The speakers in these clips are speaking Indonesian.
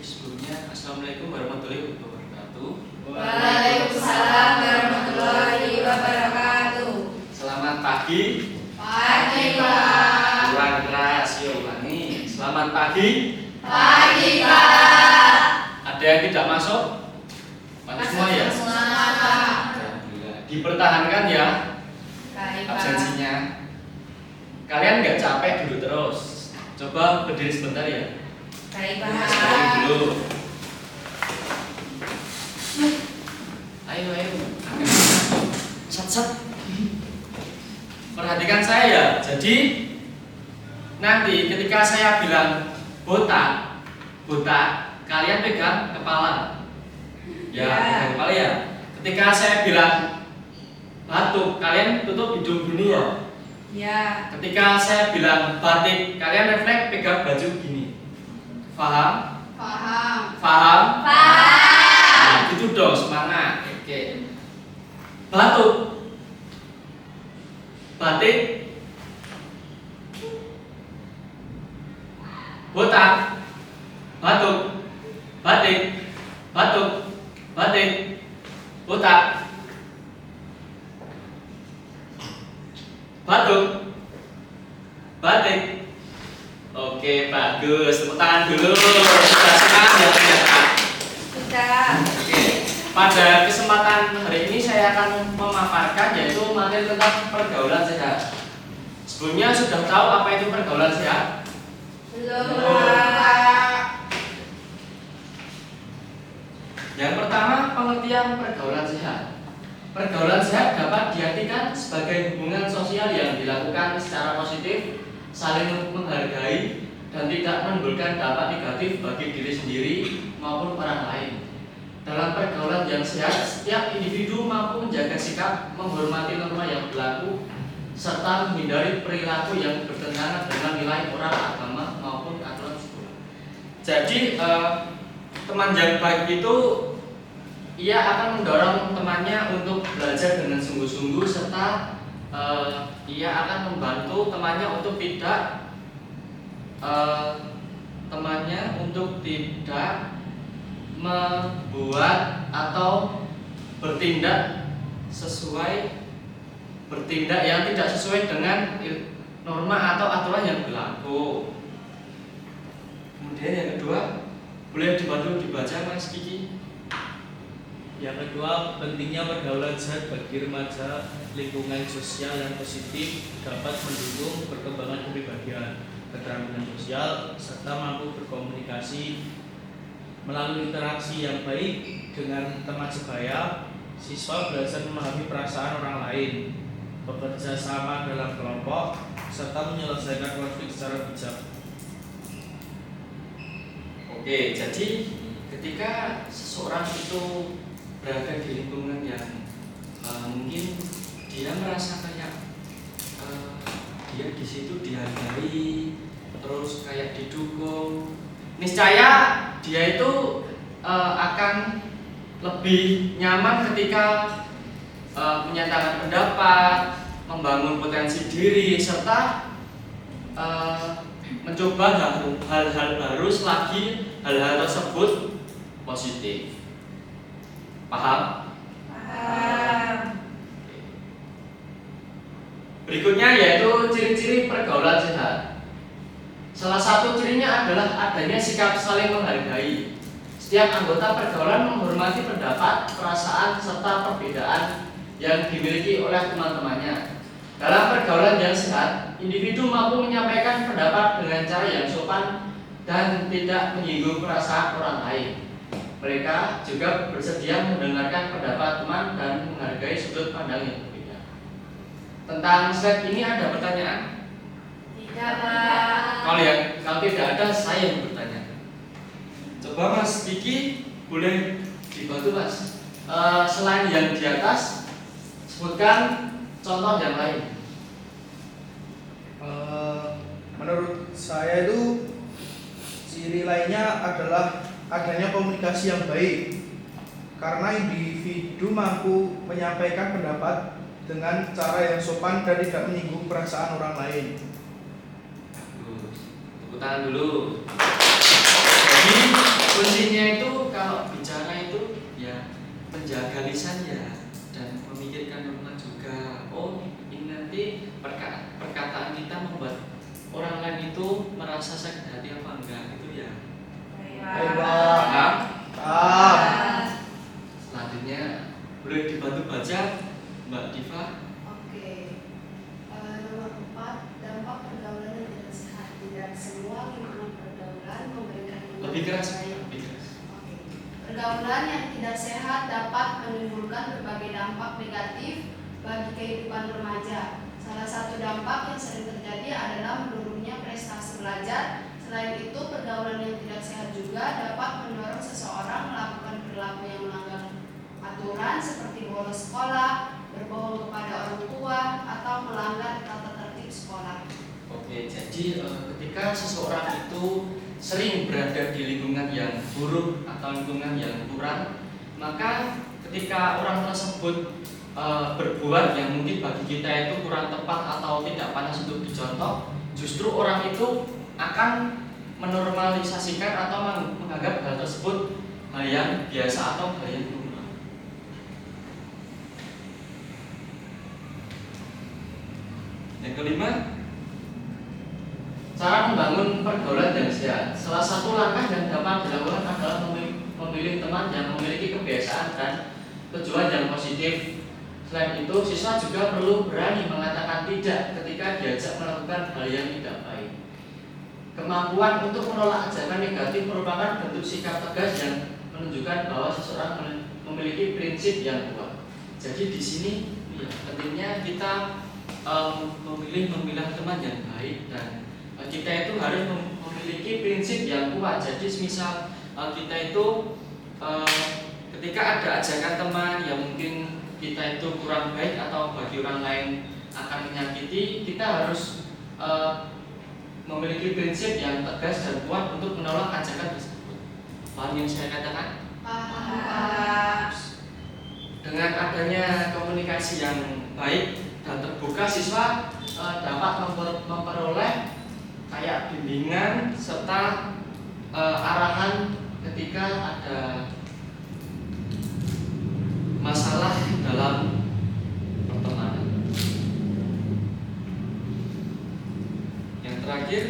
sebelumnya Assalamualaikum warahmatullahi wabarakatuh. Waalaikumsalam warahmatullahi wabarakatuh. Selamat pagi. Pagi, Pak. Kurang keras, yuk ulangi. Selamat pagi. Pagi, Pak. Ada yang tidak masuk? Masuk semua ya? Semua, Pak. Alhamdulillah. Dipertahankan ya Baik, Pak. absensinya. Kalian nggak capek dulu terus. Coba berdiri sebentar ya. Baik, Sekali Pak. dulu. Ayo. Set. Perhatikan saya ya. Jadi nanti ketika saya bilang botak, kalian pegang kepala. Ya, Ya. pegang kepala ya. Ketika saya bilang batuk, kalian tutup hidung dulu ya. Ya. Ketika saya bilang batik, kalian refleks pegang baju gini. Paham? Paham. Paham? Paham. Nah, gitu dong, semangat. Oke. Batuk. Batik. Botak. Batuk. Batik. Batuk. Batik. Botak. Batuk. Batik. Oke, bagus. Tepuk tangan dulu. Sudah senang ya ternyata. Sudah. Oke. Pada kesempatan hari ini saya akan memaparkan yaitu materi tentang pergaulan sehat. Sebelumnya sudah tahu apa itu pergaulan sehat? Belum, Pak. Yang pertama, pengertian pergaulan sehat. Pergaulan sehat dapat diartikan sebagai hubungan sosial yang dilakukan secara positif, saling menghargai, dan tidak menimbulkan dampak negatif bagi diri sendiri maupun orang lain. Dalam pergaulan yang sehat, setiap individu mampu menjaga sikap, menghormati norma yang berlaku, serta menghindari perilaku yang bertentangan dengan nilai moral agama maupun aturan sekolah. Jadi, teman yang baik itu ia akan mendorong temannya untuk belajar dengan sungguh-sungguh serta ia akan membantu temannya untuk tidak membuat atau bertindak yang tidak sesuai dengan norma atau aturan yang berlaku. Kemudian yang kedua, boleh dibantu dibaca Mas Kiki. Yang kedua, pentingnya pergaulan sehat bagi remaja. Lingkungan sosial yang positif dapat mendukung perkembangan kepribadian, keterampilan sosial, serta mampu berkomunikasi. Melalui interaksi yang baik dengan teman sebaya, siswa belajar memahami perasaan orang lain, bekerja sama dalam kelompok, serta menyelesaikan konflik secara bijak. Oke, jadi ketika seseorang itu berada di lingkungan yang mungkin dia merasa kayak dia di situ dihargai, terus kayak didukung, niscaya dia itu akan lebih nyaman ketika menyatakan pendapat, membangun potensi diri, serta mencoba hal-hal baru selagi hal-hal tersebut positif. Paham? Paham. Berikutnya yaitu ciri-ciri pergaulan sehat. Salah satu cirinya adalah adanya sikap saling menghargai. Setiap anggota pergaulan menghormati pendapat, perasaan, serta perbedaan yang dimiliki oleh teman-temannya. Dalam pergaulan yang sehat, individu mampu menyampaikan pendapat dengan cara yang sopan dan tidak menyinggung perasaan orang lain. Mereka juga bersedia mendengarkan pendapat teman dan menghargai sudut pandang yang berbeda. Tentang slide ini ada pertanyaan? Tidak, Pak. Kalau tidak ada, saya yang bertanya. Coba Mas Kiki boleh dibantu Mas. Selain yang di atas, sebutkan contoh yang lain. Menurut saya itu ciri lainnya adalah adanya komunikasi yang baik, karena individu mampu menyampaikan pendapat dengan cara yang sopan dan tidak menyinggung perasaan orang lain. Tepuk tangan dulu. Jadi kunci lebih keras saya, lebih keras. Oke. Pergaulan yang tidak sehat dapat menimbulkan berbagai dampak negatif bagi kehidupan remaja. Salah satu dampak yang sering terjadi adalah menurunnya prestasi belajar. Selain itu, pergaulan yang tidak sehat juga dapat mendorong seseorang melakukan perilaku yang melanggar aturan seperti bolos sekolah, berbohong kepada orang tua, atau melanggar tata tertib sekolah. Oke, jadi ketika seseorang itu sering berada di lingkungan yang buruk atau lingkungan yang kurang, maka ketika orang tersebut berbuat yang mungkin bagi kita itu kurang tepat atau tidak pantas untuk dicontoh, justru orang itu akan menormalisasikan atau menganggap hal tersebut hal yang biasa atau hal yang normal. Yang kelima, cara membangun pergaulan yang sehat. Salah satu langkah yang dapat dilakukan adalah memilih teman yang memiliki kebiasaan dan tujuan yang positif. Selain itu, siswa juga perlu berani mengatakan tidak ketika diajak melakukan hal yang tidak baik. Kemampuan untuk menolak ajakan negatif merupakan bentuk sikap tegas yang menunjukkan bahwa seseorang memiliki prinsip yang kuat. Jadi di sini ya, pentingnya kita memilah teman yang baik, dan kita itu harus memiliki prinsip yang kuat. Jadi misal kita itu ketika ada ajakan teman yang mungkin kita itu kurang baik atau bagi orang lain akan menyakiti, kita harus memiliki prinsip yang tegas dan kuat untuk menolak ajakan tersebut. Paham yang saya katakan? Paham. Dengan adanya komunikasi yang baik dan terbuka, siswa dapat memperoleh kayak bimbingan serta arahan ketika ada masalah dalam pertemanan. Yang terakhir,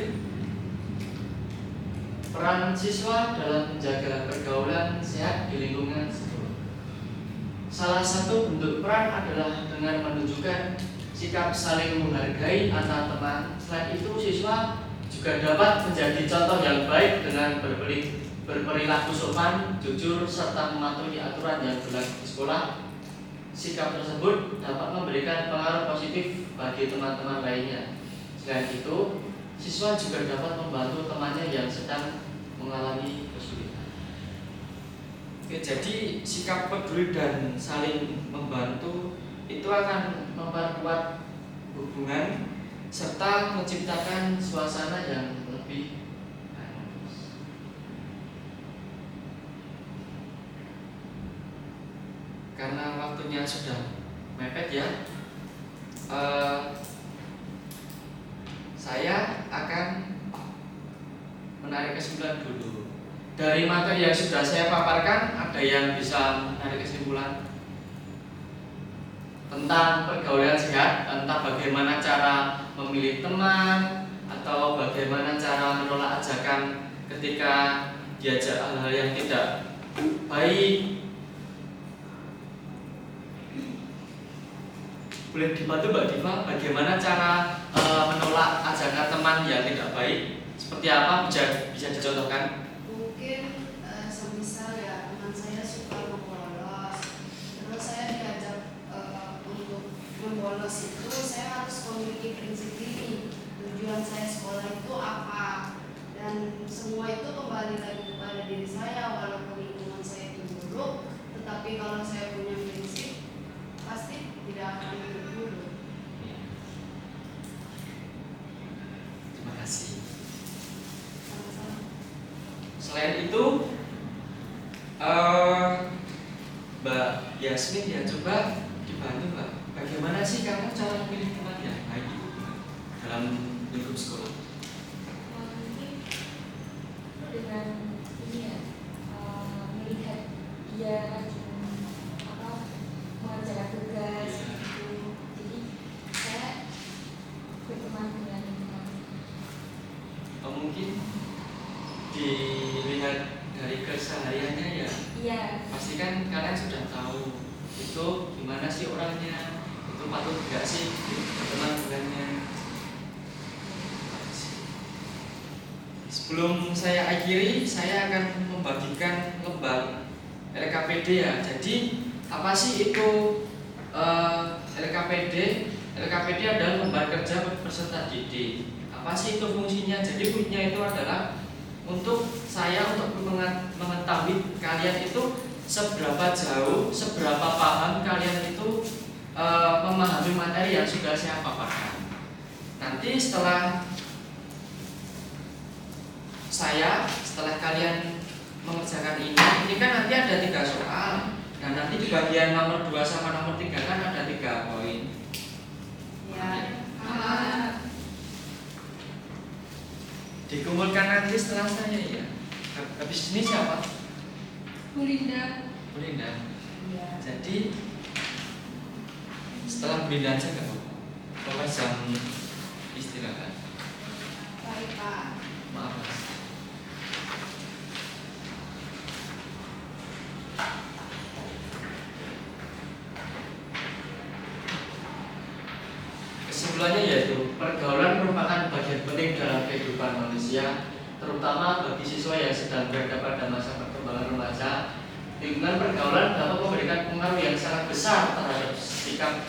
peran siswa dalam menjaga pergaulan sehat di lingkungan sekolah. Salah satu bentuk peran adalah dengan menunjukkan sikap saling menghargai antar teman. Selain itu, siswa juga dapat menjadi contoh yang baik dengan berperilaku sopan, jujur, serta mematuhi aturan yang berlaku di sekolah. Sikap tersebut dapat memberikan pengaruh positif bagi teman-teman lainnya. Selain itu, siswa juga dapat membantu temannya yang sedang mengalami kesulitan. Oke, jadi sikap peduli dan saling membantu itu akan memperkuat hubungan serta menciptakan suasana yang lebih harmonis. Karena waktunya sudah mepet ya, saya akan menarik kesimpulan dulu. Dari materi yang sudah saya paparkan, ada yang bisa menarik kesimpulan tentang pergaulan sehat, tentang bagaimana cara memilih teman, atau bagaimana cara menolak ajakan ketika diajak hal-hal yang tidak baik. Boleh dibantu Mbak Diva, bagaimana cara menolak ajakan teman yang tidak baik? Seperti apa, bisa dicontohkan? Mungkin semisal ya teman saya suka membolos, terus saya diajak untuk membolos itu, saya harus memiliki prinsip ini. Tujuan saya sekolah itu apa, dan semua itu kembali lagi kepada diri saya. Walaupun lingkungan saya itu buruk, tetapi kalau saya punya prinsip, pasti tidak akan hidup buruk. Terima kasih. Sama-sama. Selain itu, Mbak Yasmin ya, coba dibantu Mbak. Bagaimana sih kamu cara memilih teman yang baik itu dalam lingkup sekolah? Mungkin dengan ini ya, melihat dia rajin mengerjakan tugas gitu. Jadi saya berteman dengan teman. Mungkin dilihat dari kesehariannya ya, Iya. pasti kan kalian sudah tahu itu gimana sih orangnya, itu patut tidak sih berteman dengannya. Sebelum saya akhiri, saya akan membagikan lembar LKPD ya. Jadi apa sih itu LKPD? LKPD adalah lembar kerja peserta didik. Apa sih itu fungsinya? Jadi fungsinya itu adalah untuk mengetahui kalian itu seberapa jauh, seberapa paham kalian itu memahami materi yang sudah saya paparkan. Nanti setelah kalian mengerjakan ini kan nanti ada 3 soal. Dan nanti di bagian nomor 2 sama nomor 3 kan ada 3 poin. Ya. Dikumpulkan nanti setelah saya ya. Habis ini siapa? Bulinda. Bulinda. Ya. Jadi setelah Bulinda aja nggak apa-apa. Bapak jam istirahat. Baik, Pak. Maaf Mas. Kesimpulannya yaitu pergaulan merupakan bagian penting dalam kehidupan manusia, terutama bagi siswa yang sedang berada pada masa perkembangan remaja. Lingkungan pergaulan dapat memberikan pengaruh yang sangat besar terhadap sikap,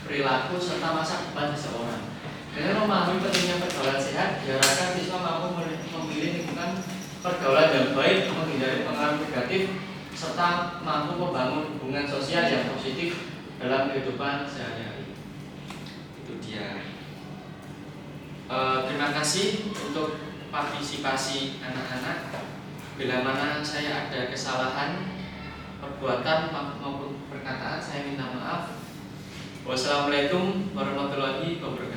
perilaku, serta masa depan seseorang. Dengan memahami pentingnya pergaulan sehat, diharapkan siswa mampu memilih lingkungan pergaulan yang baik, menghindari pengaruh negatif, serta mampu membangun hubungan sosial yang positif dalam kehidupan sehari-hari. Itu dia. Terima kasih untuk partisipasi anak-anak. Bila mana saya ada kesalahan perbuatan maupun perkataan, saya minta maaf. Wassalamualaikum warahmatullahi wabarakatuh.